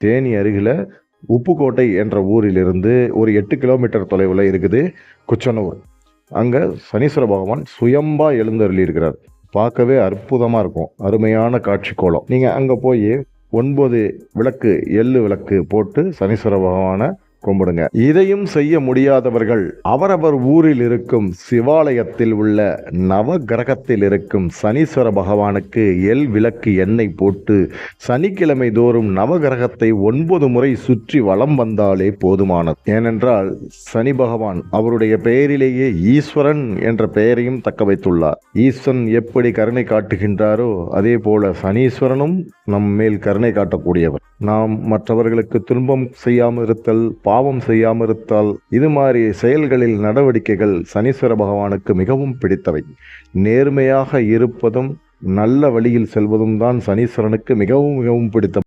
தேனி அருகில் உப்புக்கோட்டை என்ற ஊரிலிருந்து ஒரு 8 கிலோமீட்டர் தொலைவில் இருக்குது குச்சனூர். அங்கே சனீஸ்வர பகவான் சுயம்பா எழுந்தருளி இருக்கிறார். பார்க்கவே அற்புதமாக இருக்கும். அருமையான காட்சி கோலம். நீங்கள் அங்கே போய் 9 விளக்கு எள்ளு விளக்கு போட்டு சனீஸ்வர பகவானை கும்பிடுங்க. இதையும் செய்ய முடியாதவர்கள் அவரவர் ஊரில் இருக்கும் சிவாலயத்தில் உள்ள நவ கிரகத்தில் இருக்கும் சனீஸ்வர பகவானுக்கு எல் விளக்கு எண்ணெய் போட்டு சனிக்கிழமை தோறும் நவகிரகத்தை 9 முறை சுற்றி வலம் வந்தாலே போதுமானது. ஏனென்றால் சனி பகவான் அவருடைய பெயரிலேயே ஈஸ்வரன் என்ற பெயரையும் தக்க வைத்துள்ளார். ஈஸ்வரன் எப்படி கருணை காட்டுகின்றாரோ அதே போல சனீஸ்வரனும் நம் மேல் கருணை காட்டக்கூடியவர். நாம் மற்றவர்களுக்கு துன்பம் செய்யாமல் இருத்தல், பாவம் செய்யாமல் இருத்தால், இது மாதிரி செயல்களில் நடவடிக்கைகள் சனீஸ்வர பகவானுக்கு மிகவும் பிடித்தவை. நேர்மையாக இருப்பதும் நல்ல வழியில் செல்வதும் தான் சனீஸ்வரனுக்கு மிகவும் மிகவும் பிடித்த